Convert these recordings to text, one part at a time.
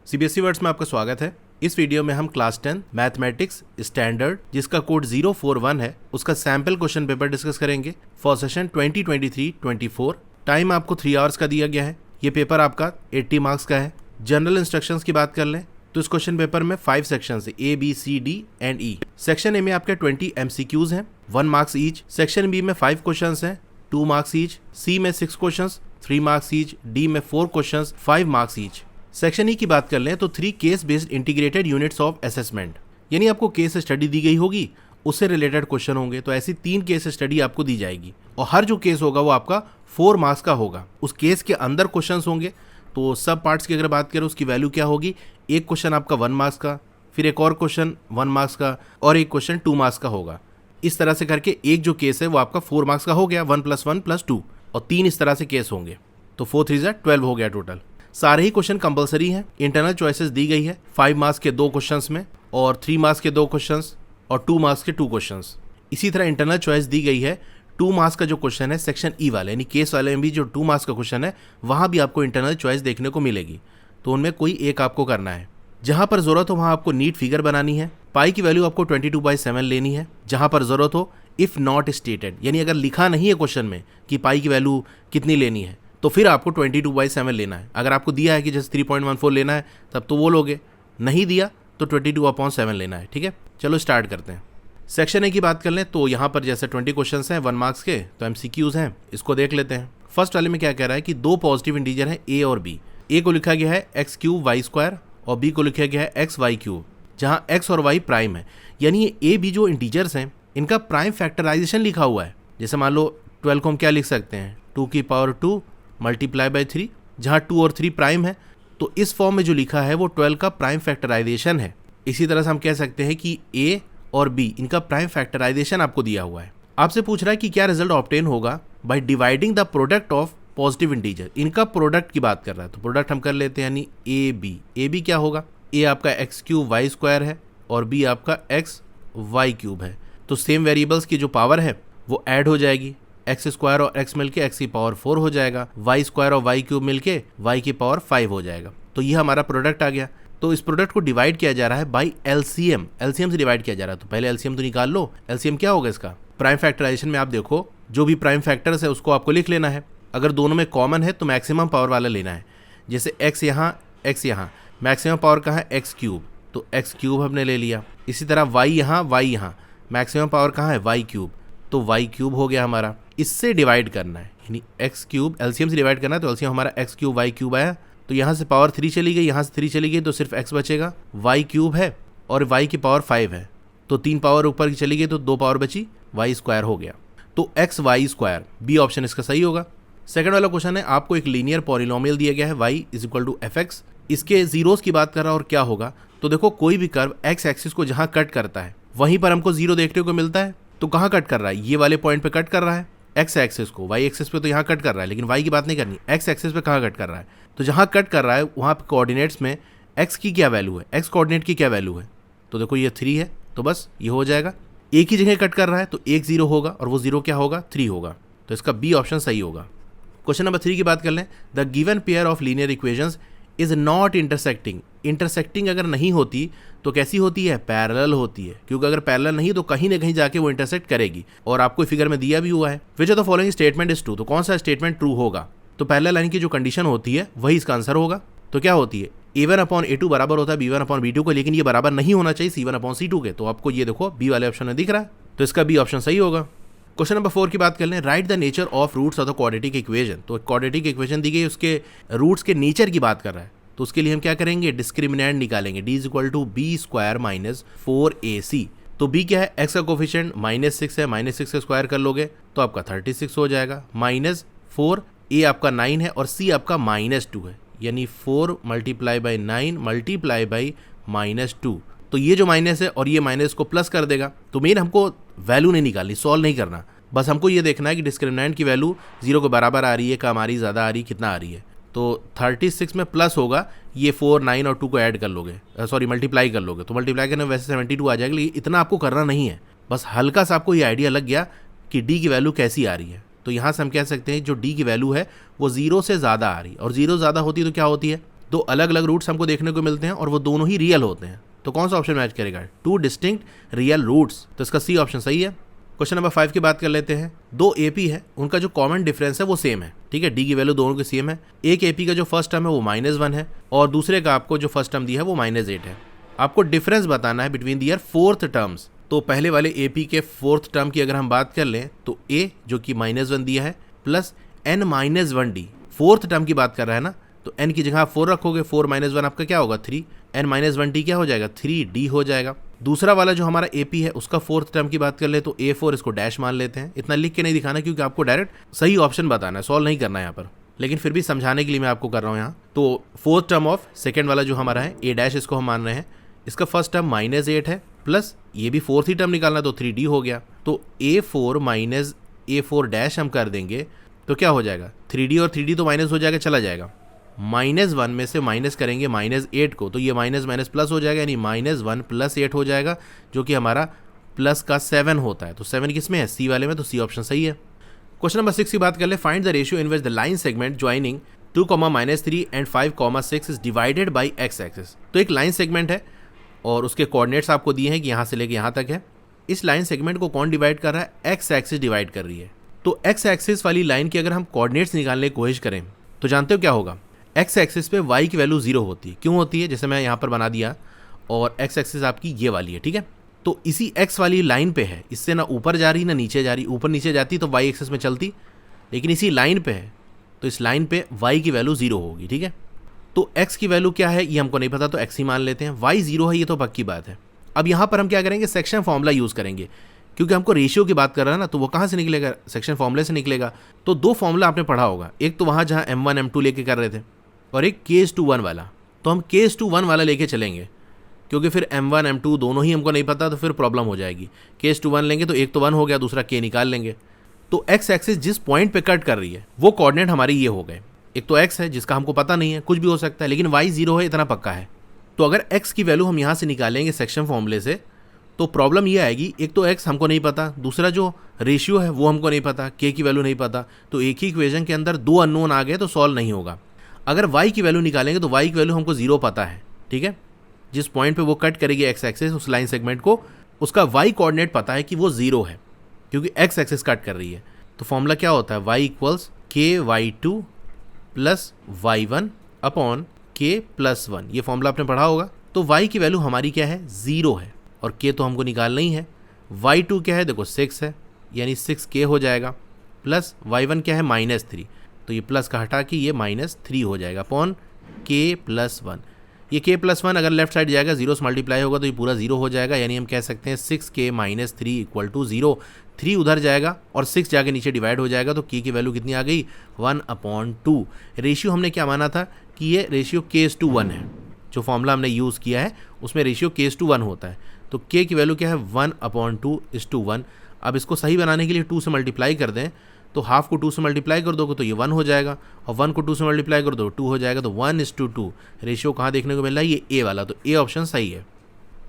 CBSE words में आपका स्वागत है। इस वीडियो में हम क्लास 10 मैथमेटिक्स स्टैंडर्ड जिसका कोड 041 है उसका सैंपल क्वेश्चन पेपर डिस्कस करेंगे फॉर सेशन 2023-24। टाइम आपको 3 आवर्स का दिया गया है। ये पेपर आपका 80 मार्क्स का है। जनरल इंस्ट्रक्शंस की बात कर लें तो इस क्वेश्चन पेपर में 5 सेक्शंस है, A, B, C, D and E। Section A में आपके 20 MCQs हैं, 1 मार्क्स ईच। सेक्शन बी में 5 क्वेश्चंस हैं, 2 मार्क्स ईच। C में 6 क्वेश्चंस, 3 मार्क्स ईच। D में 4 questions, 5 marks each. Section E की बात कर लें तो 3 case based integrated units of assessment, यानी आपको केस स्टडी दी गई होगी, उससे रिलेटेड क्वेश्चन होंगे। तो ऐसी 3 केस स्टडी आपको दी जाएगी और हर जो केस होगा वो आपका 4 मार्क्स का होगा। उस केस के अंदर क्वेश्चंस होंगे तो सब पार्ट्स की अगर बात करें उसकी वैल्यू क्या होगी, एक क्वेश्चन आपका 1 मार्क्स का, फिर एक और क्वेश्चन 1 मार्क्स का और एक क्वेश्चन 2 मार्क्स का होगा। इस तरह से करके एक जो केस है वो आपका 4 मार्क्स का हो गया, 1 + 1 + 2, और 3 इस तरह से केस होंगे। तो 4 3 12 हो गया टोटल। सारे ही क्वेश्चन कंपलसरी हैं। इंटरनल चॉइसेस दी गई है 5 मार्क्स के 2 क्वेश्चंस में और 3 मार्क्स के 2 क्वेश्चंस और 2 मार्क्स के 2 क्वेश्चंस। इसी तरह इंटरनल चॉइस दी गई है 2 मार्क्स का जो क्वेश्चन है सेक्शन ई वाले यानी केस वाले में भी जो 2 मार्क्स का क्वेश्चन है वहाँ भी आपको इंटरनल चॉइस देखने को मिलेगी। तो उनमें कोई एक आपको करना है। जहाँ पर ज़रूरत हो वहाँ आपको नीट फिगर बनानी है। पाई की वैल्यू आपको 22/7 लेनी है जहाँ पर ज़रूरत हो। इफ़ नॉट स्टेटेड यानी अगर लिखा नहीं है क्वेश्चन में कि पाई की वैल्यू कितनी लेनी है तो फिर आपको 22/7 लेना है। अगर आपको दिया है कि जैसे 3.14 लेना है तब तो वो लोगे, नहीं दिया तो 22/7 लेना है। ठीक है, चलो स्टार्ट करते हैं। सेक्शन ए की बात कर लें तो यहाँ पर जैसे 20 क्वेश्चंस हैं 1 मार्क्स के, तो MCQs हैं, इसको देख लेते हैं। फर्स्ट वाले में क्या कह रहा है कि 2 पॉजिटिव इंटीजर हैं A और B। A को लिखा गया है x³ y² और B को लिखा गया है xy³, जहाँ x और y प्राइम है। यानी ये A B जो इंटीजर्स हैं इनका प्राइम फैक्टराइजेशन लिखा हुआ है। जैसे मान लो 12 को हम क्या लिख सकते हैं, 2⁻² × 3, जहाँ 2 और 3 प्राइम है तो इस फॉर्म में जो लिखा है वो 12 का प्राइम फैक्टराइजेशन है। इसी तरह से हम कह सकते हैं कि A और B इनका प्राइम फैक्टराइजेशन आपको दिया हुआ है। आपसे पूछ रहा है कि क्या रिजल्ट ऑब्टेन होगा by dividing the product of positive integer. इनका प्रोडक्ट की बात कर रहा है तो प्रोडक्ट हम कर लेते हैं यानी A B क्या होगा, A आपका x³ y² है और B आपका xy³ है। तो सेम वेरिएबल्स की जो पावर है वो ऐड हो जाएगी। x² और x मिलके x⁴ हो जाएगा, y² और y³ मिलके y⁵ हो जाएगा। तो ये हमारा प्रोडक्ट आ गया। तो इस प्रोडक्ट को डिवाइड किया जा रहा है बाय LCM। LCM से डिवाइड किया जा रहा है तो पहले LCM तो निकाल लो। LCM क्या होगा इसका, प्राइम फैक्टराइजेशन में आप देखो जो भी प्राइम फैक्टर्स है उसको आपको लिख लेना है। अगर दोनों में कॉमन है तो मैक्सिमम पावर वाला लेना है। जैसे x यहाँ, मैक्सिमम पावर कहाँ है x³, तो x³ हमने ले लिया। इसी तरह y यहाँ, मैक्सिमम पावर कहाँ है y³, तो y³ हो गया हमारा। इससे डिवाइड करना है यानी x³ LCM से डिवाइड करना है तो LCM हमारा x³ y³ आया। तो यहाँ से पावर 3 चली गई, यहाँ से 3 चली गई तो सिर्फ x बचेगा, y³ है और y⁵ है तो 3 पावर ऊपर की चली गई तो 2 पावर बची, y² हो गया। तो xy², बी ऑप्शन इसका सही होगा। सेकंड वाला क्वेश्चन है आपको एक लीनियर पॉलिनोमियल दिया गया है y = fx। इसके जीरोस की बात कर रहा है और क्या होगा, तो देखो कोई भी कर्व x एक्सिस को जहाँ कट करता है वहीं पर हमको 0 देखने को मिलता है। तो कहाँ कट कर रहा है, ये वाले पॉइंट पे कट कर रहा है x एक्सिस को, y एक्सिस पे तो यहाँ कट कर रहा है लेकिन y की बात नहीं करनी, x एक्सिस पे कहाँ कट कर रहा है। तो जहाँ कट कर रहा है वहाँ पे कोऑर्डिनेट्स में x की क्या वैल्यू है, x कोऑर्डिनेट की क्या वैल्यू है, तो देखो ये 3 है तो बस ये हो जाएगा। एक ही जगह कट कर रहा है तो एक 0 होगा और वो 0 क्या होगा, 3 होगा। तो इसका बी ऑप्शन सही होगा। क्वेश्चन नंबर 3 की बात कर लें। The given pair of linear equations is not intersecting. Intersecting अगर नहीं होती तो कैसी होती है, पैरेलल होती है, क्योंकि अगर पैरेलल नहीं तो कहीं ना कहीं जाके वो इंटरसेक्ट करेगी। और आपको फिगर में दिया भी हुआ है which of the following statement is true, तो कौन सा स्टेटमेंट ट्रू होगा, तो पैरेलल लाइन की जो कंडीशन होती है वही इसका आंसर होगा। तो क्या होती है, A1/A2 बराबर होता है B1/B2 को, लेकिन ये बराबर नहीं होना चाहिए C1/C2 के। तो आपको ये देखो बी वाले ऑप्शन में दिख रहा है तो इसका बी ऑप्शन सही होगा। क्वेश्चन नंबर 4 की बात कर लें। Write the nature of roots of the quadratic equation. तो क्वाड्रेटिक इक्वेशन दी गई, उसके रूट्स के नेचर की बात कर रहा है तो उसके लिए हम क्या करेंगे, डिस्क्रिमिनेंट निकालेंगे। D = B² - 4AC। तो B क्या है, x का कोफिशिएंट -6 है, -6 का स्क्वायर कर लोगे तो आपका 36 हो जाएगा, -4, A आपका 9 है और C आपका -2 है, यानी 4 × 9 × -2। तो ये जो माइनस है और ये माइनस को प्लस कर देगा। तो मेन हमको वैल्यू नहीं निकालनी, सॉल्व नहीं करना, बस हमको ये देखना है कि डिस्क्रिमिनेंट की वैल्यू 0 के बराबर आ रही है, कम आ रही, ज़्यादा आ रही, कितना आ रही है। तो 36 में प्लस होगा, ये 4, 9 और 2 को ऐड कर लोगे, सॉरी मल्टीप्लाई कर लोगे, तो मल्टीप्लाई करने में वैसे 72 आ जाएगा, लेकिन इतना आपको करना नहीं है। बस हल्का सा आपको ये आइडिया लग गया कि D की वैल्यू कैसी आ रही है। तो यहाँ से हम कह सकते हैं जो D की वैल्यू है वो 0 से ज़्यादा आ रही है, और 0 ज़्यादा होती है तो क्या होती है, दो अलग अलग रूट्स हमको देखने को मिलते हैं और वो दोनों ही रियल होते हैं, तो कौन सा ऑप्शन मैच करेगा? 2 डिस्टिंक्ट रियल रूट्स, तो इसका सी ऑप्शन सही है। क्वेश्चन नंबर 5 की बात कर लेते हैं। दो एपी है, उनका जो कॉमन डिफरेंस है वो सेम है, ठीक है, डी की वैल्यू दोनों की सेम है। एक एपी का जो फर्स्ट टर्म है वो -1 है और दूसरे का आपको जो फर्स्ट टर्म दिया है वो -8 है। आपको डिफरेंस बताना है बिटवीन दियर फोर्थ टर्म्स। तो पहले वाले एपी के फोर्थ टर्म की अगर हम बात कर लें तो ए जो कि -1 दिया है प्लस n-1d, फोर्थ टर्म की बात कर रहा है ना, तो n की जगह आप 4 रखोगे, 4 - 1 आपका क्या होगा 3, n-1d क्या हो जाएगा 3d हो जाएगा। दूसरा वाला जो हमारा एपी है उसका फोर्थ टर्म की बात कर ले तो a4, इसको डैश मान लेते हैं। इतना लिख के नहीं दिखाना क्योंकि आपको डायरेक्ट सही ऑप्शन बताना है, सॉल्व नहीं करना है यहाँ पर, लेकिन फिर भी समझाने के लिए मैं आपको कर रहा हूँ यहाँ। तो फोर्थ टर्म ऑफ सेकेंड वाला जो हमारा है a डैश, इसको हम मान रहे हैं, इसका फर्स्ट टर्म -8 है प्लस ये भी फोर्थ ही टर्म निकालना तो 3d हो गया। तो a4 माइनस a4 डैश हम कर देंगे तो क्या हो जाएगा 3d और 3d तो माइनस हो जाएगा, चला जाएगा। -1 में से माइनस करेंगे -8 को तो ये माइनस माइनस प्लस हो जाएगा, यानी -1 + 8 हो जाएगा जो कि हमारा प्लस का 7 होता है। तो 7 किस में है? सी वाले में, तो सी ऑप्शन सही है। क्वेश्चन नंबर 6 की बात कर ले। Find the ratio in which the line segment joining 2, -3 and 5, 6 is divided by x axis. तो एक लाइन सेगमेंट है और उसके कोऑर्डिनेट्स आपको दिए हैं कि यहाँ से लेके यहाँ तक है। इस लाइन सेगमेंट को कौन डिवाइड कर रहा है? x एक्सिस डिवाइड कर रही है। तो x एक्सिस वाली लाइन की अगर हम कोऑर्डिनेट्स निकालने की कोशिश करें तो जानते हो क्या होगा? x एक्सिस पे y की वैल्यू 0 होती है। क्यों होती है? जैसे मैं यहाँ पर बना दिया और x एक्सिस आपकी ये वाली है, ठीक है, तो इसी x वाली लाइन पे है, इससे ना ऊपर जा रही ना नीचे जा रही। ऊपर नीचे जाती तो y एक्सिस में चलती, लेकिन इसी लाइन पे है तो इस लाइन पे y की वैल्यू 0 होगी, ठीक है। तो x की वैल्यू क्या है ये हमको नहीं पता, तो x ही मान लेते हैं। y 0 है ये तो पक्की बात है। अब यहाँ पर हम क्या करेंगे? सेक्शन फॉर्मूला यूज़ करेंगे, क्योंकि हमको रेशियो की बात कर रहा है ना, तो वो कहाँ से निकलेगा? सेक्शन फॉर्मूले से निकलेगा। तो दो फॉर्मूला आपने पढ़ा होगा, एक तो वहाँ जहाँ m1 m2 लेके कर रहे थे और एक K/1 वाला। तो हम K/1 वाला लेके चलेंगे, क्योंकि फिर m1 m2 दोनों ही हमको नहीं पता तो फिर प्रॉब्लम हो जाएगी। K/1 लेंगे तो एक तो 1 हो गया, दूसरा k निकाल लेंगे। तो x एक्सिस जिस पॉइंट पे कट कर रही है वो कोऑर्डिनेट हमारे ये हो गए। एक तो x है जिसका हमको पता नहीं है, कुछ भी हो सकता है, लेकिन y 0 है इतना पक्का है। तो अगर x की वैल्यू हम यहाँ से निकालेंगे सेक्शन फॉर्मूले से तो प्रॉब्लम ये आएगी, एक तो x हमको नहीं पता, दूसरा जो रेशियो है वो हमको नहीं पता, k की वैल्यू नहीं पता, तो एक ही इक्वेशन के अंदर दो अननोन आ गए तो सॉल्व नहीं होगा। अगर y की वैल्यू निकालेंगे तो y की वैल्यू हमको 0 पता है, ठीक है, जिस पॉइंट पे वो कट करेगी x एक्सिस उस लाइन सेगमेंट को, उसका y कोऑर्डिनेट पता है कि वो 0 है क्योंकि x एक्सिस कट कर रही है। तो फॉर्मूला क्या होता है? y = ky2 + y1 upon k + 1। ये फॉर्मूला आपने पढ़ा होगा। तो y की वैल्यू हमारी क्या है? 0 है और k तो हमको निकालना ही है। y2 क्या है? देखो 6 है, यानी 6k हो जाएगा, प्लस y1 क्या है? -3, तो ये प्लस का हटा के ये -3 हो जाएगा अपॉन k + 1। ये k + 1 अगर लेफ्ट साइड जाएगा 0 से मल्टीप्लाई होगा तो ये पूरा 0 हो जाएगा, यानी हम कह सकते हैं 6k - 3 = 0। 3 उधर जाएगा और 6 जाके नीचे डिवाइड हो जाएगा, तो k की वैल्यू कितनी आ गई? 1/2। रेशियो हमने क्या माना था कि ये रेशियो K/1 है। जो फॉर्मूला हमने यूज़ किया है उसमें रेशियो K/1 होता है, तो k की वैल्यू क्या है? 1/2:1। अब इसको सही बनाने के लिए 2 से मल्टीप्लाई कर दें, तो हाफ को 2 से मल्टीप्लाई कर दोगे तो ये 1 हो जाएगा, और 1 को 2 से मल्टीप्लाई कर दो 2 हो जाएगा, तो 1:2 रेशियो कहाँ देखने को मिल रहा है? ये ए वाला, तो ए ऑप्शन सही है।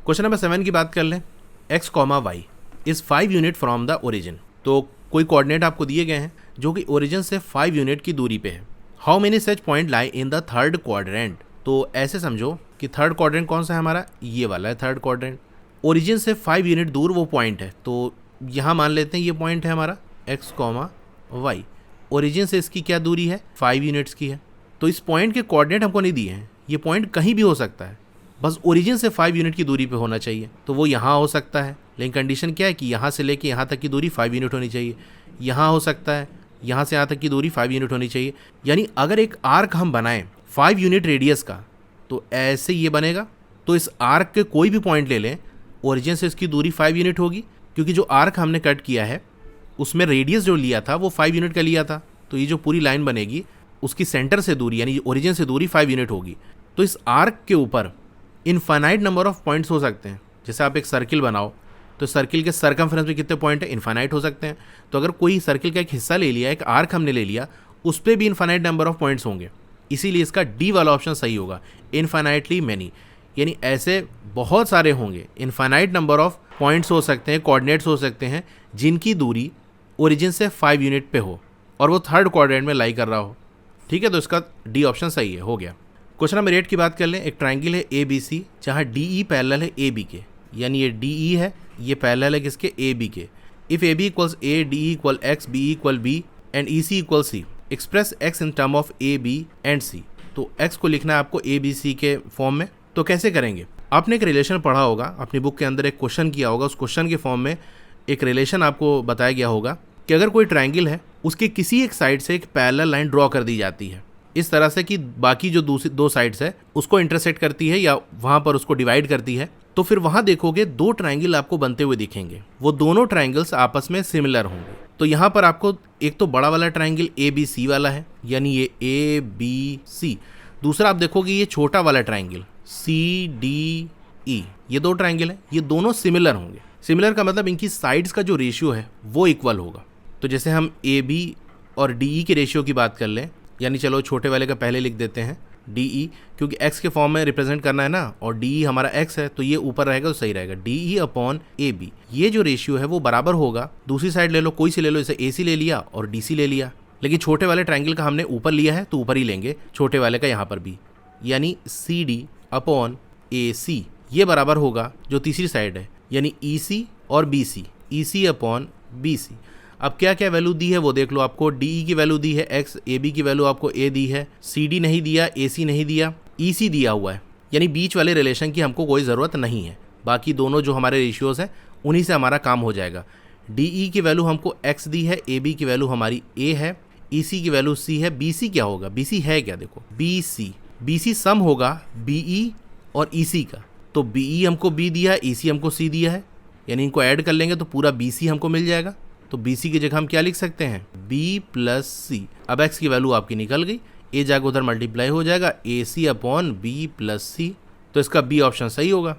क्वेश्चन नंबर 7 की बात कर लें। x, y is 5 unit from the origin. तो कोई कोऑर्डिनेट आपको दिए गए हैं जो कि ओरिजिन से 5 यूनिट की दूरी पे है। How many such point lie in the third quadrant. तो ऐसे समझो कि थर्ड क्वाड्रेंट कौन सा है हमारा? ये वाला है थर्ड क्वाड्रेंट। ओरिजिन से 5 यूनिट दूर वो पॉइंट है, तो यहाँ मान लेते हैं ये पॉइंट है हमारा x, y। ओरिजिन से इसकी क्या दूरी है? 5 यूनिट्स की है। तो इस पॉइंट के कोऑर्डिनेट हमको नहीं दिए हैं, ये पॉइंट कहीं भी हो सकता है, बस ओरिजिन से 5 यूनिट की दूरी पे होना चाहिए। तो वो यहाँ हो सकता है, लेकिन कंडीशन क्या है कि यहाँ से लेके यहाँ तक की दूरी 5 यूनिट होनी चाहिए। यहाँ हो सकता है, यहाँ से यहाँ तक की दूरी 5 यूनिट होनी चाहिए। यानी अगर एक आर्क हम बनाएं 5 यूनिट रेडियस का, तो ऐसे ये बनेगा। तो इस आर्क के कोई भी पॉइंट ले लें, ओरिजिन से इसकी दूरी 5 यूनिट होगी, क्योंकि जो आर्क हमने कट किया है उसमें रेडियस जो लिया था वो 5 यूनिट का लिया था। तो ये जो पूरी लाइन बनेगी उसकी सेंटर से दूरी यानी ओरिजिन से दूरी 5 यूनिट होगी। तो इस आर्क के ऊपर इनफाइनाइट नंबर ऑफ पॉइंट्स हो सकते हैं। जैसे आप एक सर्किल बनाओ तो सर्किल के सर्कमफ्रेंस में कितने पॉइंट है? इनफाइनाइट हो सकते हैं। तो अगर कोई सर्किल का एक हिस्सा ले लिया, एक आर्क हमने ले लिया, उस पर भी इनफाइनाइट नंबर ऑफ पॉइंट्स होंगे। इसीलिए इसका डी वाला ऑप्शन सही होगा, इनफाइनाइटली मैनी, यानी ऐसे बहुत सारे होंगे। इनफाइनाइट नंबर ऑफ पॉइंट्स हो सकते हैं, कोऑर्डिनेट्स हो सकते हैं जिनकी दूरी ओरिजिन से 5 यूनिट पे हो और वो थर्ड क्वाड्रेंट में लाई कर रहा हो। ठीक है, तो इसका डी ऑप्शन सही है, हो गया। क्वेश्चन नंबर 8 की बात कर लें। एक ट्राइंगल है ए बी सी जहाँ डी ई पैरेलल है ए बी के, यानी ये डी ई है, ये पैरेलल है किसके, ए बी के। If A B equals A, D E equal X, B equal B and E C equal C, express X in term of A B and C. तो X को लिखना है आपको ए बी सी के form में। तो कैसे करेंगे, आपने एक रिलेशन पढ़ा होगा, अपनी बुक के अंदर एक क्वेश्चन किया होगा, उस क्वेश्चन के फॉर्म में एक रिलेशन आपको बताया गया होगा कि अगर कोई ट्राइंगल है उसके किसी एक साइड से एक पैरेलल लाइन ड्रॉ कर दी जाती है इस तरह से कि बाकी जो दूसरी दो साइड्स है उसको इंटरसेक्ट करती है या वहाँ पर उसको डिवाइड करती है, तो फिर वहाँ देखोगे दो ट्राइंगल आपको बनते हुए दिखेंगे। वो दोनों ट्राइंगल्स आपस में सिमिलर होंगे। तो यहाँ पर आपको एक तो बड़ा वाला ट्राइंगल ए बी सी वाला है, यानी ये ए बी सी। दूसरा आप देखोगे ये छोटा वाला ट्राइंगल सी डी ई, ये दो ट्राइंगल है, ये दोनों सिमिलर होंगे। सिमिलर का मतलब इनकी साइड्स का जो रेशियो है वो इक्वल होगा। तो जैसे हम ए बी और डी ई के रेशियो की बात कर लें, यानी चलो छोटे वाले का पहले लिख देते हैं डी ई, क्योंकि एक्स के फॉर्म में रिप्रेजेंट करना है ना, और डी ई हमारा एक्स है तो ये ऊपर रहेगा तो सही रहेगा, D E upon A B. ये जो रेशियो है वो बराबर होगा, दूसरी साइड ले लो, कोई सी ले लो, जैसे ए सी ले लिया और डी सी ले लिया, लेकिन छोटे वाले ट्राइंगल का हमने ऊपर लिया है तो ऊपर ही लेंगे छोटे वाले का यहाँ पर भी, यानी सी डी अपॉन ए सी। ये बराबर होगा जो तीसरी साइड है, यानी ई सी और बी सी, ई सी अपॉन बी सी। अब क्या क्या वैल्यू दी है वो देख लो, आपको डी ई की वैल्यू दी है एक्स, ए बी की वैल्यू आपको ए दी है, सी डी नहीं दिया, ए सी नहीं दिया, ई सी दिया हुआ है, यानी बीच वाले रिलेशन की हमको कोई ज़रूरत नहीं है। बाकी दोनों जो हमारे रेशियोज़ हैं उन्हीं से हमारा काम हो जाएगा। डी ई की वैल्यू हमको एक्स दी है, ए बी की वैल्यू हमारी ए है, ई सी की वैल्यू सी है, बी सी क्या होगा, बी सी है क्या, देखो बी सी सम होगा बी ई और ई सी का। तो बी ई हमको बी दिया है, ई सी हमको सी दिया है, यानी इनको ऐड कर लेंगे तो पूरा बी सी हमको मिल जाएगा। तो बी सी की जगह हम क्या लिख सकते हैं, बी प्लस सी। अब एक्स की वैल्यू आपकी निकल गई, ए जाकर उधर मल्टीप्लाई हो जाएगा, ए सी अपॉन बी प्लस सी। तो इसका बी ऑप्शन सही होगा।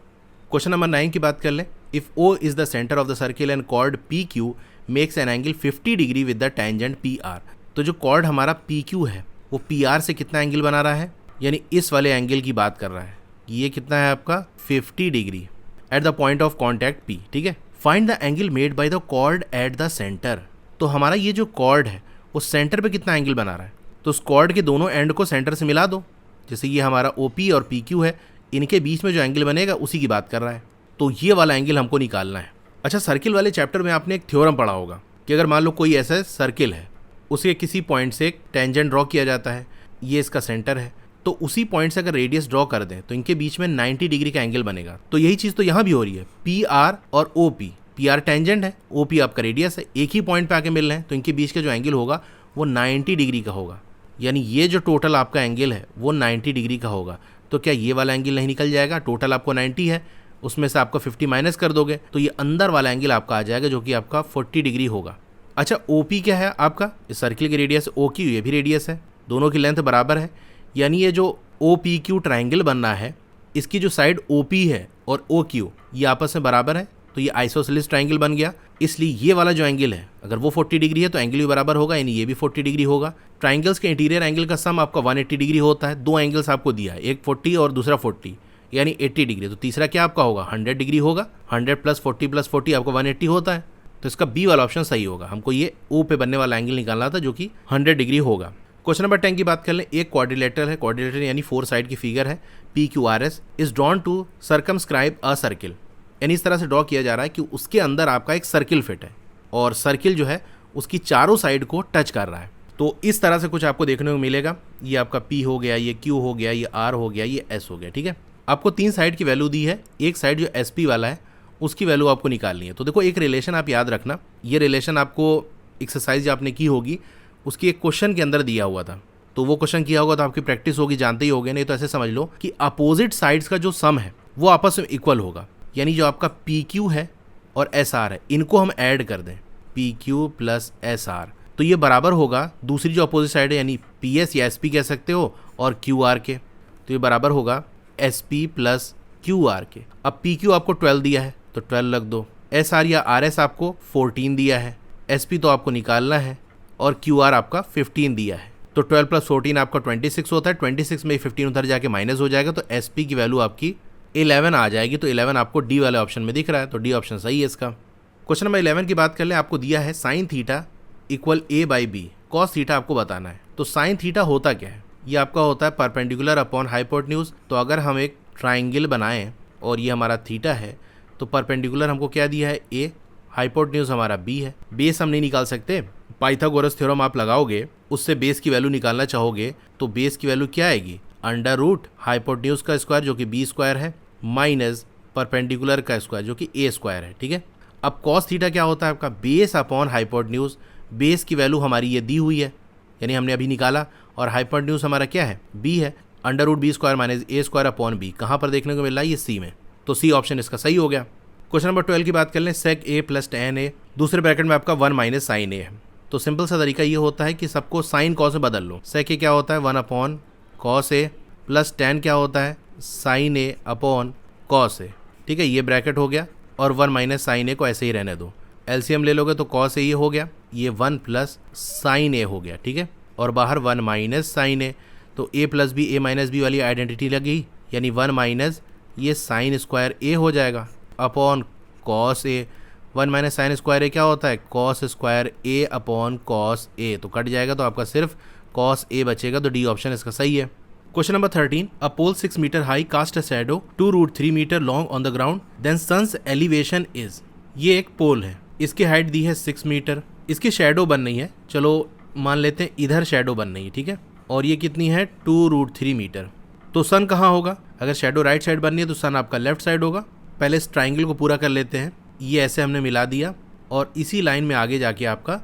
क्वेश्चन नंबर 9 की बात कर लें। If O is the centre of the circle and chord P Q makes an angle 50 degree with the tangent P R. तो जो कॉर्ड हमारा पी क्यू है वो पी आर से कितना एंगल बना रहा है, यानी इस वाले एंगल की बात कर रहा है। ये कितना है आपका 50 degree at the point of contact P, ठीक है। Find the angle made by the chord at the centre. तो हमारा ये जो कॉर्ड है वो सेंटर पे कितना एंगल बना रहा है, तो उस कॉर्ड के दोनों एंड को सेंटर से मिला दो। जैसे ये हमारा OP और PQ है, इनके बीच में जो एंगल बनेगा उसी की बात कर रहा है, तो ये वाला एंगल हमको निकालना है। अच्छा, सर्किल वाले चैप्टर में आपने एक थ्योरम पढ़ा होगा कि अगर मान लो कोई ऐसा सर्किल है, उसके किसी पॉइंट से एक टेंजेंट ड्रॉ किया जाता है, ये इसका सेंटर है, तो उसी पॉइंट से अगर रेडियस ड्रॉ कर दें तो इनके बीच में 90 डिग्री का एंगल बनेगा। तो यही चीज़ तो यहाँ भी हो रही है, PR और OP। PR टेंजेंट है, OP आपका रेडियस है, एक ही पॉइंट पे आके मिल रहे हैं, तो इनके बीच का जो एंगल होगा वो 90 डिग्री का होगा। यानी ये जो टोटल आपका एंगल है वो 90 डिग्री का होगा। तो क्या ये वाला एंगल नहीं निकल जाएगा, टोटल आपको 90 है, उसमें से आपका 50 माइनस कर दोगे तो ये अंदर वाला एंगल आपका आ जाएगा जो कि आपका 40 डिग्री होगा। अच्छा, OP क्या है आपका, इस सर्किल की रेडियस OQ, ये भी रेडियस है, दोनों की लेंथ बराबर है, यानी ये जो OPQ ट्राइंगल बनना है इसकी जो साइड OP है और OQ ये आपस में बराबर है, तो ये आइसोसेलेस ट्राइंगल बन गया। इसलिए ये वाला जो एंगल है अगर वो 40 डिग्री है तो एंगल भी बराबर होगा, यानी ये भी 40 डिग्री होगा। ट्राइंगल्स के इंटीरियर एंगल का सम आपका 180 डिग्री होता है। दो एंगल्स आपको दिया है, एक 40 और दूसरा 40, यानी 80 डिग्री। तो तीसरा क्या आपका होगा, 100 डिग्री होगा। 100 प्लस 40 आपको 180 होता है, तो इसका बी वाला ऑप्शन सही होगा। हमको ये O पे बनने वाला एंगल निकालना था जो कि 100 डिग्री होगा। क्वेश्चन नंबर 10 की बात कर लें। एक क्वाड्रिलेटरल है, क्वाड्रिलेटरल यानी 4 साइड की फिगर है, PQRS is drawn to circumscribe a circle, यानी इस तरह से ड्रॉ किया जा रहा है कि उसके अंदर आपका एक सर्किल फिट है और सर्किल जो है उसकी चारों साइड को टच कर रहा है। तो इस तरह से कुछ आपको देखने को मिलेगा। ये आपका P हो गया, ये Q हो गया, ये R हो गया, ये S हो गया, ठीक है। आपको 3 साइड की वैल्यू दी है, एक साइड जो SP वाला है उसकी वैल्यू आपको निकालनी है। तो देखो एक रिलेशन आप याद रखना, ये रिलेशन आपको एक्सरसाइज जो आपने की होगी उसकी एक क्वेश्चन के अंदर दिया हुआ था, तो वो क्वेश्चन किया होगा तो आपकी प्रैक्टिस होगी, जानते ही होगे। नहीं तो ऐसे समझ लो कि अपोजिट साइड्स का जो सम है वो आपस में इक्वल होगा, यानी जो आपका PQ है और SR है इनको हम ऐड कर दें, PQ प्लस SR, तो ये बराबर होगा दूसरी जो अपोजिट साइड है यानी PS या SP कह सकते हो और QR के, तो ये बराबर होगा SP प्लस QR के। अब PQ आपको 12 दिया है तो 12 रख दो, SR या RS आपको 14 दिया है, SP तो आपको निकालना है और QR आपका 15 दिया है, तो 12 प्लस 14 आपका 26 होता है। 26 में 15 उधर जाके माइनस हो जाएगा, तो SP की वैल्यू आपकी 11 आ जाएगी। तो 11 आपको डी वाले ऑप्शन में दिख रहा है, तो डी ऑप्शन सही है इसका। क्वेश्चन नंबर 11 की बात कर लें। आपको दिया है sine theta equal A by B, cos theta आपको बताना है। तो साइन थीटा होता क्या है, ये आपका होता है परपेंडिकुलर अपॉन हाइपोटेन्यूज। तो अगर हम एक ट्राइंगल बनाएं और ये हमारा थीटा है तो परपेंडिकुलर हमको क्या दिया है a, हाइपोटेन्यूज हमारा b है। बेस हम नहीं निकाल सकते, पाइथागोरस थ्योरम आप लगाओगे उससे बेस की वैल्यू निकालना चाहोगे तो बेस की वैल्यू क्या आएगी, अंडर रूट हाइपोटेन्यूज का स्क्वायर जो कि b स्क्वायर है माइनस परपेंडिकुलर का स्क्वायर जो कि a स्क्वायर है। ठीक है, अब कॉस थीटा क्या होता है आपका बेस अपॉन हाइपोटेन्यूज। बेस की वैल्यू हमारी ये दी हुई है यानी हमने अभी निकाला, और हाइपोटेन्यूज हमारा क्या है b है, under root b square minus a square upon b। कहाँ पर देखने को मिल रहा है, ये c में, तो सी ऑप्शन इसका सही हो गया। क्वेश्चन नंबर 12 की बात कर लें, सेक a प्लस tan a, दूसरे ब्रैकेट में आपका 1 माइनस साइन a है। तो सिंपल सा तरीका ये होता है कि सबको साइन कॉस में बदल लो। सेक a क्या होता है 1 upon cos a plus tan क्या होता है sine a upon cos a। ठीक है, ये ब्रैकेट हो गया और 1 माइनस साइन a को ऐसे ही रहने दो। एलसीएम ले लोगे तो कॉस a ये हो गया, ये 1 प्लस साइन a हो गया। ठीक है, और बाहर 1 माइनस साइन a, तो a plus B a minus B वाली आइडेंटिटी लगी यानी 1 माइनस ये साइन स्क्वायर a हो जाएगा upon cos a। 1 minus sine square a क्या होता है cos square a upon cos a, तो कट जाएगा तो आपका सिर्फ कॉस a बचेगा, तो डी ऑप्शन इसका सही है। Question number 13, a pole 6 metre high cast a shadow 2√3 metre long on the ground then sun's elevation is. ये एक पोल है, इसकी हाइट दी है 6 मीटर, इसकी शैडो बन रही है, चलो मान लेते हैं इधर शैडो बन रही है। ठीक है, और ये कितनी है 2√3 मीटर। तो सन कहाँ होगा, अगर शैडो राइट साइड बननी है तो सन आपका लेफ्ट साइड होगा। पहले इस ट्राइंगल को पूरा कर लेते हैं, ये ऐसे हमने मिला दिया और इसी लाइन में आगे जाके आपका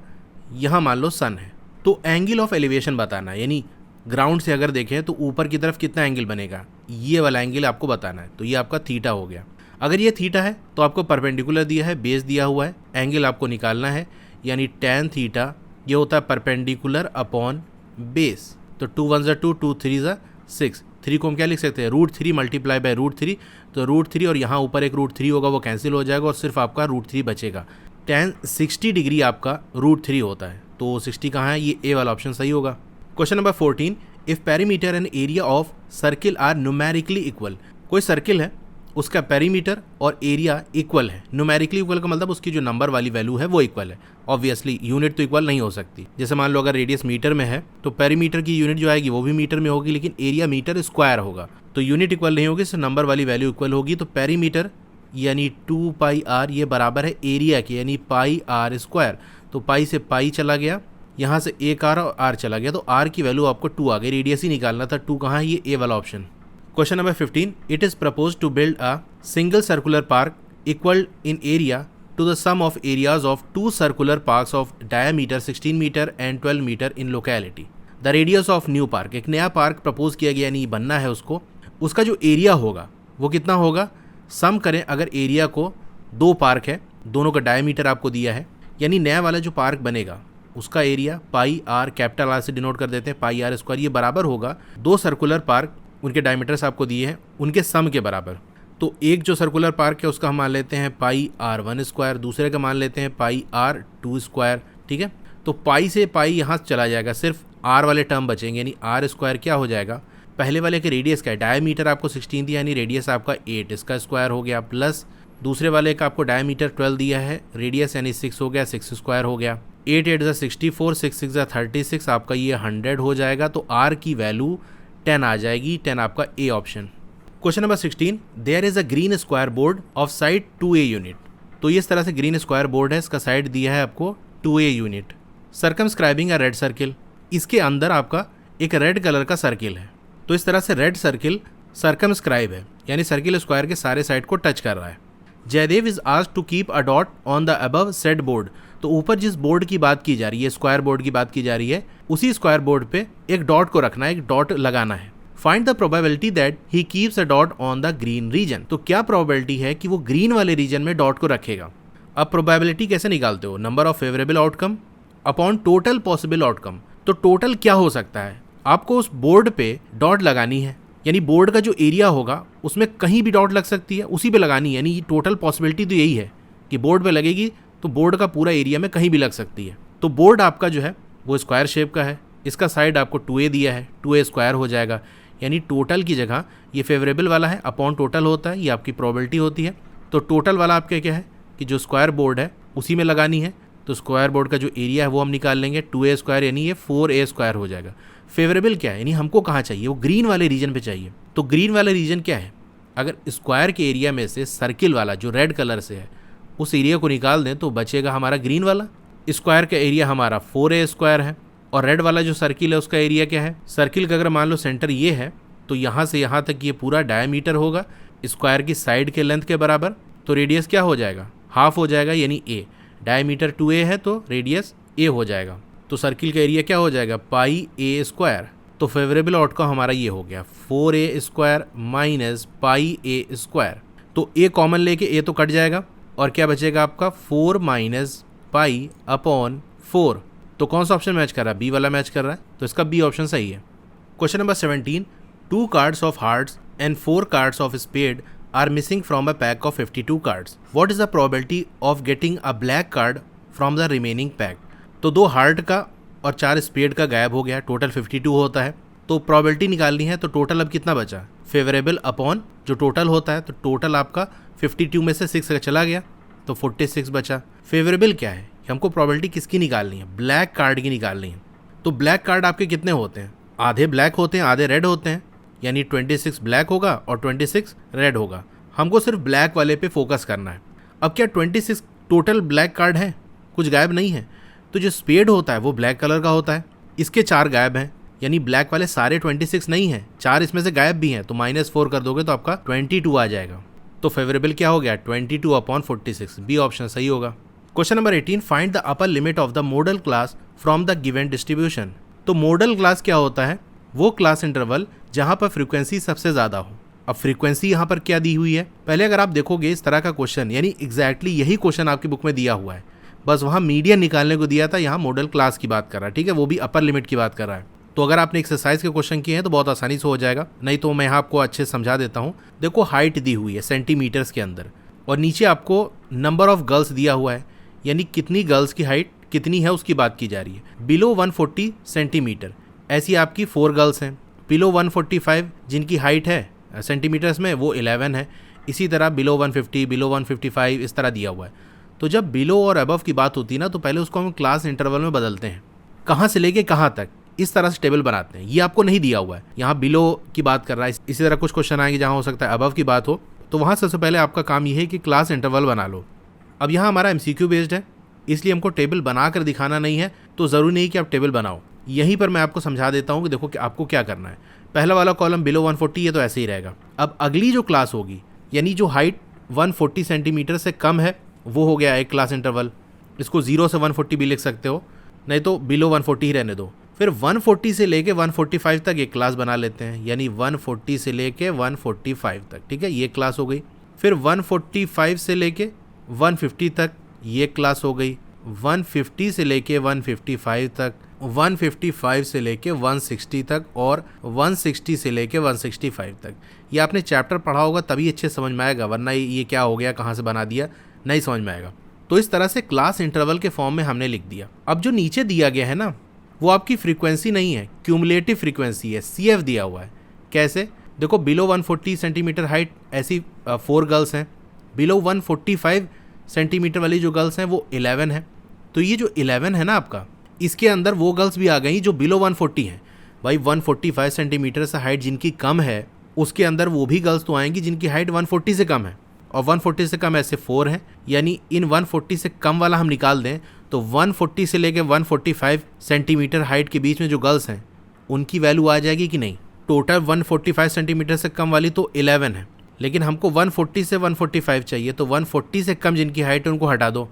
यहाँ मान लो सन है। तो एंगल ऑफ एलिवेशन बताना है, यानी ग्राउंड से अगर देखें तो ऊपर की तरफ कितना एंगल बनेगा, ये वाला एंगल आपको बताना है। तो ये आपका थीटा हो गया। अगर ये थीटा है तो आपको परपेंडिकुलर दिया है, बेस दिया हुआ है, एंगल आपको निकालना है यानी tan थीटा ये होता है परपेंडिकुलर अपॉन बेस। तो 2 1 2 2 3 6, 3 को हम क्या लिख सकते हैं √3 मल्टीप्लाई बाय √3, तो √3 और यहाँ ऊपर एक √3 होगा वो कैंसिल हो जाएगा और सिर्फ आपका √3 बचेगा। tan 60 डिग्री आपका √3 होता है, तो 60 कहाँ है, ये ए वाला ऑप्शन सही होगा। Question number 14, if perimeter and area of circle are numerically equal. कोई सर्किल है उसका पेरीमीटर और एरिया इक्वल है। न्यूमेरिकली इक्वल का मतलब उसकी जो नंबर वाली वैल्यू है वो इक्वल है। ऑब्वियसली यूनिट तो इक्वल नहीं हो सकती, जैसे मान लो अगर रेडियस मीटर में है तो पेरीमीटर की यूनिट जो आएगी वो भी मीटर में होगी, लेकिन एरिया मीटर स्क्वायर होगा, तो यूनिट इक्वल नहीं होगी, सिर्फ नंबर वाली वैल्यू इक्वल होगी। तो पेरीमीटर यानी 2 पाई आर ये बराबर है एरिया के यानी पाई आर स्क्वायर। तो पाई से पाई चला गया, यहाँ से एक आर और आर चला गया, तो आर की वैल्यू आपको 2 आ गई। रेडियस ही निकालना था, 2 कहाँ है, ये ए वाला option. Question number 15, it is propose to build a single circular park equal in area to the sum of areas of 2 circular parks of diameter 16 metre and 12 metre in locality. The radius of new park, एक नया park propose किया गया, यानी बनना है उसको, उसका जो एरिया होगा वो कितना होगा, सम करें। अगर एरिया को 2 पार्क है, दोनों का डायमीटर आपको दिया है, यानी नया वाला जो पार्क बनेगा उसका area pi R, capital R से डिनोट कर देते हैं, पाई आर स्क्वायर, ये बराबर होगा 2 सर्कुलर पार्क, उनके डायमीटर्स आपको दिए हैं, उनके सम के बराबर। तो एक जो सर्कुलर पार्क है उसका हम मान लेते हैं पाई आर 1 स्क्वायर, दूसरे का मान लेते हैं पाई आर 2 स्क्वायर। ठीक है, तो पाई से पाई यहाँ चला जाएगा, सिर्फ आर वाले टर्म बचेंगे, यानी आर स्क्वायर क्या हो जाएगा, पहले वाले के रेडियस का है, डायमीटर आपको 16 दिया यानी रेडियस आपका 8, इसका स्क्वायर हो गया, प्लस दूसरे वाले का आपको डायमीटर 12 दिया है, रेडियस यानी 6 हो गया, 6 स्क्वायर हो गया, 8 8 64, 6 6 36, आपका ये 100 हो जाएगा। तो आर की वैल्यू 10 आ जाएगी, 10 आपका A option. Question number 16, there is a green square board of side 2a unit. तो इस तरह से ग्रीन स्क्वायर बोर्ड है, इसका साइड दिया है आपको 2a यूनिट, सर्कमस्क्राइबिंग अ रेड सर्किल, इसके अंदर आपका एक रेड कलर का सर्किल है। तो इस तरह से रेड सर्किल सर्कमस्क्राइब है, यानी सर्किल स्क्वायर के सारे साइड को टच कर रहा है। Jaidev is asked to keep a dot on the above said board. तो ऊपर जिस बोर्ड की बात की जा रही है, स्क्वायर बोर्ड की बात की जा रही है, उसी स्क्वायर बोर्ड पे एक डॉट को रखना है, एक डॉट लगाना है। Find the probability that he keeps a dot on the green region. तो क्या प्रोबेबिलिटी है कि वो ग्रीन वाले रीजन में डॉट को रखेगा। अब प्रोबेबिलिटी कैसे निकालते हो, number of favourable outcome upon total possible outcome. तो टोटल क्या हो सकता है, आपको उस बोर्ड पे डॉट लगानी है, यानी बोर्ड का जो एरिया होगा उसमें कहीं भी डॉट लग सकती है, उसी पे लगानी है, यानी टोटल पॉसिबिलिटी तो यही है कि बोर्ड पे लगेगी तो बोर्ड का पूरा एरिया में कहीं भी लग सकती है। तो बोर्ड आपका जो है वो स्क्वायर शेप का है, इसका साइड आपको 2a दिया है, 2a स्क्वायर हो जाएगा, यानी टोटल की जगह ये फेवरेबल वाला है अपॉन टोटल होता है, ये आपकी प्रोबेबिलिटी होती है। तो टोटल वाला आपका क्या है कि जो स्क्वायर बोर्ड है उसी में लगानी है, तो स्क्वायर बोर्ड का जो एरिया है वो हम निकाल लेंगे, 2a स्क्वायर यानी ये 4a स्क्वायर हो जाएगा। फेवरेबल क्या है, यानी हमको कहाँ चाहिए, वो ग्रीन वाले रीजन पे चाहिए। तो ग्रीन वाला रीजन क्या है, अगर स्क्वायर के एरिया में से सर्किल वाला जो रेड कलर से है उस एरिया को निकाल दें तो बचेगा हमारा ग्रीन वाला। स्क्वायर का एरिया हमारा 4a स्क्वायर है और रेड वाला जो सर्किल है उसका एरिया क्या है, सर्किल का अगर मान लो सेंटर ये है तो यहाँ से यहाँ तक ये पूरा डायमीटर होगा स्क्वायर की साइड के लेंथ के बराबर। तो रेडियस क्या हो जाएगा, हाफ हो जाएगा, यानी a। डायमीटर 2a है तो रेडियस a हो जाएगा। तो सर्किल का एरिया क्या हो जाएगा, पाई a स्क्वायर। तो फेवरेबल आउटकम हमारा ये हो गया 4a square minus pi a square. तो a कॉमन लेके a तो कट जाएगा और क्या बचेगा आपका 4 माइनस पाई अपॉन 4। तो कौन सा ऑप्शन मैच कर रहा है, बी वाला मैच कर रहा है, तो इसका बी ऑप्शन सही है। Question number 17, 2 cards of hearts and 4 cards of spade are missing from a pack of 52 cards. What is the probability of getting a black card from the remaining pack? तो 2 heart का और 4 spade का गायब हो गया, total 52 होता है। तो प्रोबेबिलिटी निकालनी है, तो टोटल अब कितना बचा, फेवरेबल अपॉन जो टोटल होता है, तो टोटल आपका 52 में से 6 चला गया तो 46 बचा। फेवरेबल क्या है, हमको प्रोबेबिलिटी किसकी निकालनी है, ब्लैक कार्ड की निकालनी है। तो ब्लैक कार्ड आपके कितने होते हैं, आधे ब्लैक होते हैं आधे रेड होते हैं, यानी 26 ब्लैक होगा और 26 रेड होगा। हमको सिर्फ ब्लैक वाले पे फोकस करना है। अब क्या 26 टोटल ब्लैक कार्ड है, कुछ गायब नहीं है, तो जो स्पेड होता है वो ब्लैक कलर का होता है, इसके 4 गायब हैं, यानी ब्लैक वाले सारे 26 नहीं हैं, 4 इसमें से गायब भी हैं, तो -4 कर दोगे तो आपका 22 आ जाएगा। तो फेवरेबल क्या हो गया 22 अपॉन 46, बी ऑप्शन सही होगा। Question number 18, find the upper limit of the model class from the given distribution. तो मॉडल क्लास क्या होता है, वो क्लास इंटरवल जहां पर फ्रीक्वेंसी सबसे ज़्यादा हो। अब फ्रीक्वेंसी यहाँ पर क्या दी हुई है, पहले अगर आप देखोगे इस तरह का क्वेश्चन, यानी एग्जैक्टली यही क्वेश्चन आपकी बुक में दिया हुआ है, बस वहाँ मीडियन निकालने को दिया था, यहाँ मॉडल क्लास की बात कर रहा है, ठीक है, वो भी अपर लिमिट की बात कर रहा है। तो अगर आपने एक्सरसाइज के क्वेश्चन किए हैं तो बहुत आसानी से हो जाएगा, नहीं तो मैं यहाँ आपको अच्छे से समझा देता हूँ। देखो हाइट दी हुई है सेंटीमीटर्स के अंदर और नीचे आपको नंबर ऑफ गर्ल्स दिया हुआ है, यानी कितनी गर्ल्स की हाइट कितनी है उसकी बात की जा रही है। बिलो 140 सेंटीमीटर ऐसी आपकी 4 गर्ल्स हैं, बिलो 145 जिनकी हाइट है सेंटीमीटर्स में वो 11 है, इसी तरह बिलो 150 बिलो 155 इस तरह दिया हुआ है। तो जब बिलो और अबव की बात होती है ना तो पहले उसको हम क्लास इंटरवल में बदलते हैं, कहाँ से लेके कहाँ तक, इस तरह से टेबल बनाते हैं। ये आपको नहीं दिया हुआ है, यहाँ बिलो की बात कर रहा है, इसी तरह कुछ क्वेश्चन आएंगे जहाँ हो सकता है अबव की बात हो, तो वहाँ सबसे पहले आपका काम ये है कि क्लास इंटरवल बना लो। अब यहाँ हमारा MCQ बेस्ड है, इसलिए हमको टेबल बना कर दिखाना नहीं है, तो ज़रूरी नहीं कि आप टेबल बनाओ, यहीं पर मैं आपको समझा देता हूँ कि देखो कि आपको क्या करना है। पहला वाला कॉलम बिलो 140 है तो ऐसे ही रहेगा। अब अगली जो क्लास होगी, यानी जो हाइट 140 सेंटीमीटर से कम है, वो हो गया एक क्लास इंटरवल, इसको 0 से 140 भी लिख सकते हो, नहीं तो बिलो 140 ही रहने दो। फिर 140 से लेके 145 तक एक क्लास बना लेते हैं, यानी 140 से लेके 145 तक, ठीक है, ये क्लास हो गई। फिर 145 से लेके 150 तक ये क्लास हो गई, 150 से लेके 155 तक, 155 से लेके 160 तक और 160 से लेके 165 तक। ये आपने चैप्टर पढ़ा होगा तभी अच्छे समझ में आएगा, वरना ये क्या हो गया, कहाँ से बना दिया, नहीं समझ में आएगा। तो इस तरह से क्लास इंटरवल के फॉर्म में हमने लिख दिया। अब जो नीचे दिया गया है ना, वो आपकी फ्रीक्वेंसी नहीं है, क्यूमुलेटिव फ्रीक्वेंसी है, CF दिया हुआ है। कैसे, देखो बिलो 140 सेंटीमीटर हाइट ऐसी 4 गर्ल्स हैं, बिलो 145 सेंटीमीटर वाली जो गर्ल्स हैं वो 11 है। तो ये जो 11 है ना आपका, इसके अंदर वो गर्ल्स भी आ गई जो बिलो 140 हैं। भाई 145 सेंटीमीटर से हाइट जिनकी कम है, उसके अंदर वो भी गर्ल्स तो आएंगी जिनकी हाइट 140 से कम है, और 140 से कम ऐसे 4 हैं, यानी इन 140 से कम वाला हम निकाल दें तो 140 से लेकर 145 सेंटीमीटर हाइट के बीच में जो गर्ल्स हैं उनकी वैल्यू आ जाएगी कि नहीं। टोटल 145 सेंटीमीटर से कम वाली तो 11 है, लेकिन हमको 140 से 145 चाहिए, तो 140 से कम जिनकी हाइट है उनको हटा दो,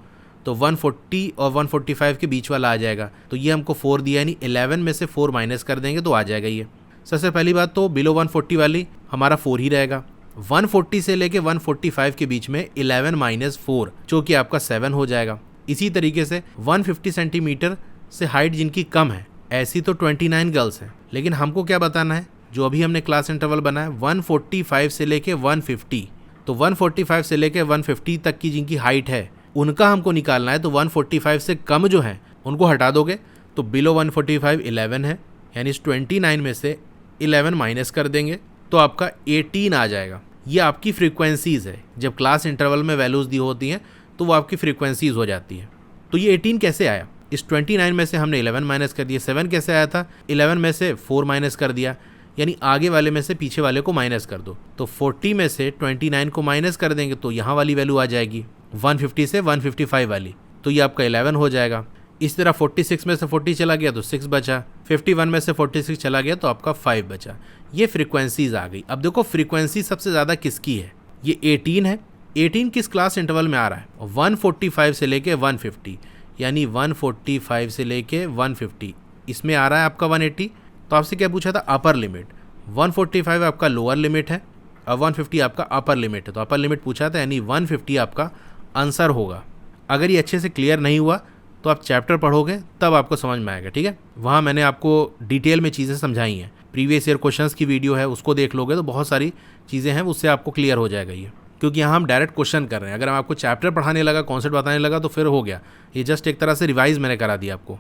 तो 140 और 145 के बीच वाला आ जाएगा। तो ये हमको 4 दिया, यानी 11 में से 4 माइनस कर देंगे तो आ जाएगा ये। सबसे पहली बात तो बिलो 140 वाली हमारा 4 ही रहेगा। 140 से लेके 145 के बीच में 11 माइनस 4 जो कि आपका 7 हो जाएगा। इसी तरीके से 150 सेंटीमीटर से हाइट जिनकी कम है, ऐसी तो 29 गर्ल्स हैं, लेकिन हमको क्या बताना है, जो अभी हमने क्लास इंटरवल बनाया 145 से लेके 150, तो 145 से लेके 150 तक की जिनकी हाइट है उनका हमको निकालना है। तो 145 से कम जो है उनको हटा दोगे तो बिलो 145 11 है, यानी इस 29 में से 11 माइनस कर देंगे तो आपका 18 आ जाएगा। ये आपकी फ्रीक्वेंसीज है, जब क्लास इंटरवल में वैल्यूज दी होती हैं तो वो आपकी फ्रीक्वेंसीज हो जाती है। तो ये 18 कैसे आया, इस 29 में से हमने 11 माइनस कर दिया। 7 कैसे आया था, 11 में से 4 माइनस कर दिया, यानी आगे वाले में से पीछे वाले को माइनस कर दो। तो 40 में से 29 को माइनस कर देंगे तो यहाँ वाली वैल्यू आ जाएगी 150 से 155 वाली, तो ये आपका 11 हो जाएगा। इस तरह 46 में से 40 चला गया तो 6 बचा, 51 में से 46 चला गया तो आपका 5 बचा। ये फ्रीक्वेंसीज आ गई। अब देखो फ्रीक्वेंसी सबसे ज़्यादा किसकी है, ये 18 है। 18 किस क्लास इंटरवल में आ रहा है, 145 से लेके 150, यानी 145 से लेके 150 इसमें आ रहा है आपका 180। तो आपसे क्या पूछा था, अपर लिमिट। 145 आपका लोअर लिमिट है और 150 आपका अपर लिमिट है, तो अपर लिमिट पूछा था, यानी 150 आपका आंसर होगा। अगर ये अच्छे से क्लियर नहीं हुआ तो आप चैप्टर पढ़ोगे तब आपको समझ में आएगा, ठीक है। वहाँ मैंने आपको डिटेल में चीज़ें समझाई हैं, प्रीवियस ईयर क्वेश्चंस की वीडियो है, उसको देख लोगे तो बहुत सारी चीज़ें हैं, उससे आपको क्लियर हो जाएगा ये, क्योंकि यहाँ हम डायरेक्ट क्वेश्चन कर रहे हैं। अगर हम आपको चैप्टर पढ़ाने लगा, कॉन्सेप्ट बताने लगा तो फिर हो गया, ये जस्ट एक तरह से रिवाइज मैंने करा दिया आपको।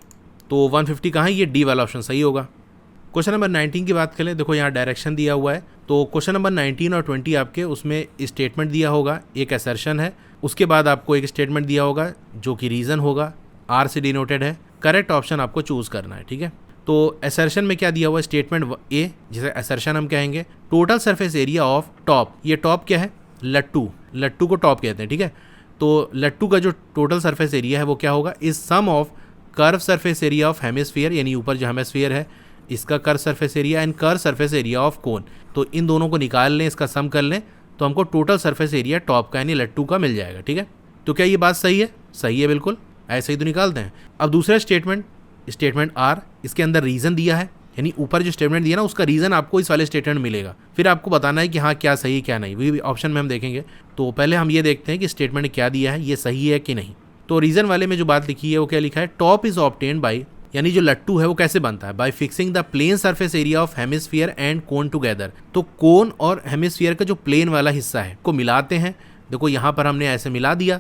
तो 150 कहाँ है, ये डी वाला ऑप्शन सही होगा। क्वेश्चन नंबर 19 की बात करें, देखो यहाँ डायरेक्शन दिया हुआ है। तो क्वेश्चन नंबर 19 और 20 आपके उसमें स्टेटमेंट दिया होगा, एक असर्शन है, उसके बाद आपको एक स्टेटमेंट दिया होगा जो कि रीज़न होगा, आर से डिनोटेड है। करेक्ट ऑप्शन आपको चूज़ करना है, ठीक है। तो असर्शन में क्या दिया हुआ है, स्टेटमेंट ए, जिसे असर्शन हम कहेंगे, total surface area of top. ये टॉप क्या है, लट्टू, लट्टू को टॉप कहते हैं, ठीक है। तो लट्टू का जो टोटल सरफेस एरिया है वो क्या होगा, is sum of curve surface area of hemisphere, यानी ऊपर जो हेमिस्फीयर है इसका curve surface area and curve surface area of cone. तो इन दोनों को निकाल लें, इसका सम कर लें तो हमको टोटल सरफेस एरिया टॉप का यानी लट्टू का मिल जाएगा, ठीक है। तो क्या ये बात सही है, सही है बिल्कुल, ऐसे ही तो निकालते हैं। अब दूसरा स्टेटमेंट, स्टेटमेंट आर, इसके अंदर रीज़न दिया है, यानी ऊपर जो स्टेटमेंट दिया ना उसका रीज़न आपको इस वाले स्टेटमेंट मिलेगा, फिर आपको बताना है कि हाँ क्या सही क्या नहीं, वही ऑप्शन में हम देखेंगे। तो पहले हम ये देखते हैं कि स्टेटमेंट ने क्या दिया है, ये सही है कि नहीं। तो रीज़न वाले में जो बात लिखी है वो क्या लिखा है, टॉप इज ऑब्टेन्ड बाई, यानी जो लट्टू है वो कैसे बनता है, by fixing the plane surface area of hemisphere and cone together. तो कोन और हेमिस्फीयर का जो प्लेन वाला हिस्सा है को मिलाते हैं, देखो यहाँ पर हमने ऐसे मिला दिया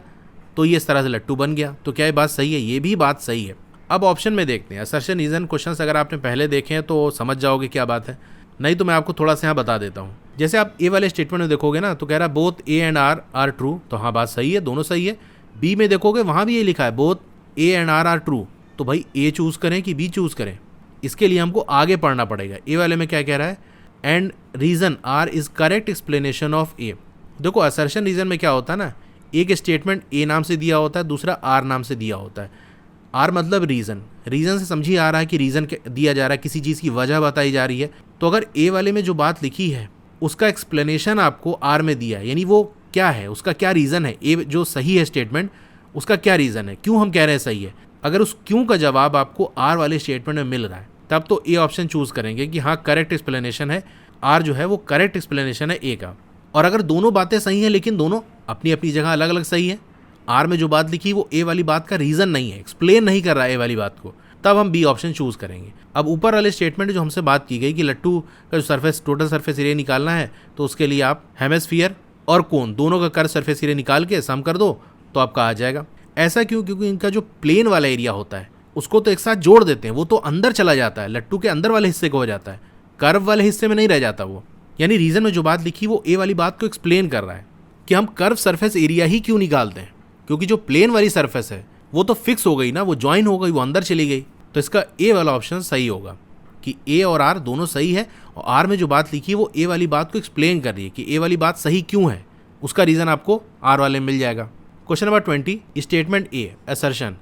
तो ये इस तरह से लट्टू बन गया। तो क्या ये बात सही है, ये भी बात सही है। अब ऑप्शन में देखते हैं, असर्शन रीजन क्वेश्चंस अगर आपने पहले देखे हैं तो समझ जाओगे क्या बात है, नहीं तो मैं आपको थोड़ा सा यहाँ बता देता हूँ। जैसे आप ए वाले स्टेटमेंट में देखोगे ना तो कह रहा है both A and R are true, तो हाँ बात सही है, दोनों सही है। बी में देखोगे वहाँ भी ये लिखा है both A and R are true, तो भाई ए चूज़ करें कि बी चूज़ करें, इसके लिए हमको आगे पढ़ना पड़ेगा। ए वाले में क्या कह रहा है, and reason R is correct explanation of A. देखो असर्शन रीज़न में क्या होता है ना, एक स्टेटमेंट ए नाम से दिया होता है, दूसरा आर नाम से दिया होता है। आर मतलब रीज़न, रीज़न से समझिए आ रहा है कि रीज़न दिया जा रहा है, किसी चीज़ की वजह बताई जा रही है। तो अगर ए वाले में जो बात लिखी है उसका एक्सप्लेनेशन आपको आर में दिया है, यानी वो क्या है, उसका क्या रीज़न है, ए जो सही है स्टेटमेंट उसका क्या रीज़न है, क्यों हम कह रहे हैं सही है। अगर उस क्यों का जवाब आपको आर वाले स्टेटमेंट में मिल रहा है तब तो ए ऑप्शन चूज़ करेंगे कि हाँ करेक्ट एक्सप्लेनेशन है, आर जो है वो करेक्ट एक्सप्लेनेशन है ए का। और अगर दोनों बातें सही हैं लेकिन दोनों अपनी अपनी जगह अलग अलग सही है, आर में जो बात लिखी वो ए वाली बात का रीज़न नहीं है, एक्सप्लेन नहीं कर रहा है ए वाली बात को, तब हम बी ऑप्शन चूज़ करेंगे। अब ऊपर वाले स्टेटमेंट जो हमसे बात की गई कि लट्टू का जो सरफेस टोटल सरफेस एरिया निकालना है, तो उसके लिए आप हेमिस्फीयर और कोन दोनों का कर्व सरफेस एरिया निकाल के सम कर दो तो आपका आ जाएगा। ऐसा क्यों, क्योंकि इनका जो प्लेन वाला एरिया होता है उसको तो एक साथ जोड़ देते हैं, वो तो अंदर चला जाता है, लट्टू के अंदर वाले हिस्से को हो जाता है, कर्व वाले हिस्से में नहीं रह जाता वो। यानी रीज़न में जो बात लिखी वो ए वाली बात को एक्सप्लेन कर रहा है कि हम कर्व सरफेस एरिया ही क्यों निकालते हैं, क्योंकि जो प्लेन वाली सरफेस है वो तो फिक्स हो गई ना, वो ज्वाइन हो गई, वो अंदर चली गई। तो इसका ए वाला ऑप्शन सही होगा कि ए और आर दोनों सही है, और आर में जो बात लिखी है वो ए वाली बात को एक्सप्लेन कर रही है कि ए वाली बात सही क्यों है, उसका रीज़न आपको आर वाले में मिल जाएगा। Question number 20, statement A assertion,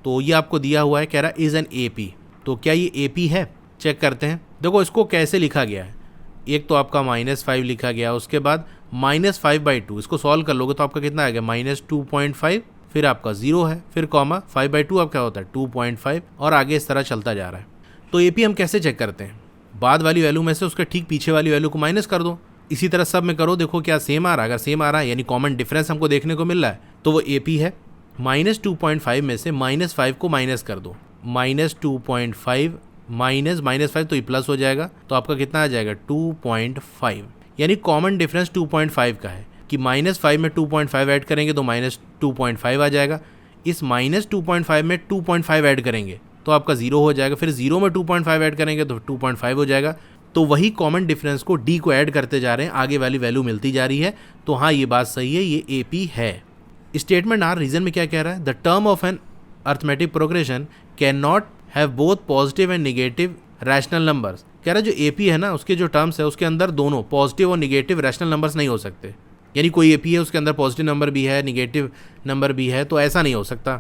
तो ये आपको दिया हुआ है, कह रहा है इज़ एन ए पी। तो क्या ये ए पी है, चेक करते हैं। देखो इसको कैसे लिखा गया है, एक तो आपका -5 लिखा गया, उसके बाद -5/2, इसको सॉल्व कर लोगे तो आपका कितना आएगा -2.5, फिर आपका 0 है, फिर कॉमा 5/2 आपका होता है 2.5, और आगे इस तरह चलता जा रहा है। तो ए पी हम कैसे चेक करते हैं, बाद वाली वैल्यू में से उसके ठीक पीछे वाली वैल्यू को माइनस कर दो, इसी तरह सब में करो, देखो क्या सेम आ रहा है। अगर सेम आ रहा है यानी कॉमन डिफरेंस हमको देखने को मिल रहा है तो वो ए पी है। -2.5 में से -5 को माइनस कर दो, -2.5 -5 तो ये प्लस हो जाएगा, तो आपका कितना आ जाएगा 2.5, यानी कॉमन डिफरेंस 2.5 का है कि -5 में 2.5 ऐड करेंगे तो -2.5 आ जाएगा, इस -2.5 में 2.5 ऐड करेंगे तो आपका 0 हो जाएगा, फिर 0 में 2.5 ऐड करेंगे तो 2.5 हो जाएगा। तो वही कॉमन डिफरेंस को डी को ऐड करते जा रहे हैं, आगे वाली वैल्यू मिलती जा रही है। तो हाँ ये बात सही है, ये ए पी है। स्टेटमेंट आर रीजन में क्या कह रहा है, the term of an arithmetic progression can not have both positive and negative rational numbers. कह रहा है जो एपी है ना, उसके जो टर्म्स है उसके अंदर दोनों पॉजिटिव और निगेटिव रैशनल नंबर्स नहीं हो सकते। यानी कोई एपी है उसके अंदर पॉजिटिव नंबर भी है, निगेटिव नंबर भी है, तो ऐसा नहीं हो सकता।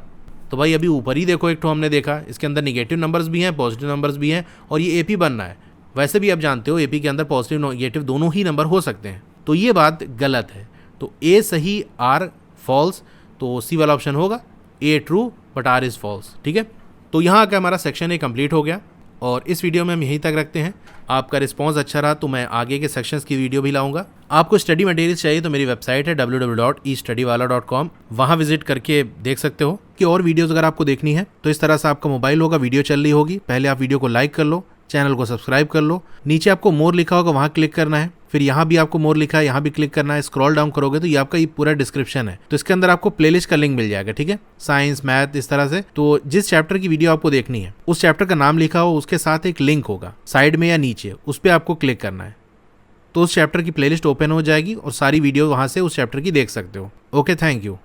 तो भाई अभी ऊपर ही देखो, एक तो हमने देखा इसके अंदर निगेटिव नंबर्स भी हैं, पॉजिटिव नंबर्स भी हैं, और ये एपी बनना है। वैसे भी आप जानते हो एपी के अंदर पॉजिटिव निगेटिव दोनों ही नंबर हो सकते हैं, तो ये बात गलत है। तो ए सही, आर फॉल्स, तो सी वाला ऑप्शन होगा A true but R is false. ठीक है, तो यहाँ आकर हमारा सेक्शन ए कंप्लीट हो गया और इस वीडियो में हम यहीं तक रखते हैं। आपका रिस्पांस अच्छा रहा तो मैं आगे के सेक्शंस की वीडियो भी लाऊंगा। आपको स्टडी मटेरियल्स चाहिए तो मेरी वेबसाइट है www.estudywala.com, वहाँ विजिट करके देख सकते हो कि और वीडियोस अगर आपको देखनी है तो इस तरह से आपका मोबाइल होगा, वीडियो चल रही होगी, पहले आप वीडियो को लाइक कर लो, चैनल को सब्सक्राइब कर लो, नीचे आपको मोर लिखा होगा वहाँ क्लिक करना है, फिर यहाँ भी आपको मोर लिखा है यहाँ भी क्लिक करना है, स्क्रॉल डाउन करोगे तो ये आपका ये पूरा डिस्क्रिप्शन है, तो इसके अंदर आपको प्लेलिस्ट का लिंक मिल जाएगा। ठीक है, साइंस मैथ इस तरह से, तो जिस चैप्टर की वीडियो आपको देखनी है उस चैप्टर का नाम लिखा हो, उसके साथ एक लिंक होगा साइड में या नीचे, उस पर आपको क्लिक करना है, तो उस चैप्टर की प्लेलिस्ट ओपन हो जाएगी और सारी वीडियो वहाँ से उस चैप्टर की देख सकते हो। Okay, thank you.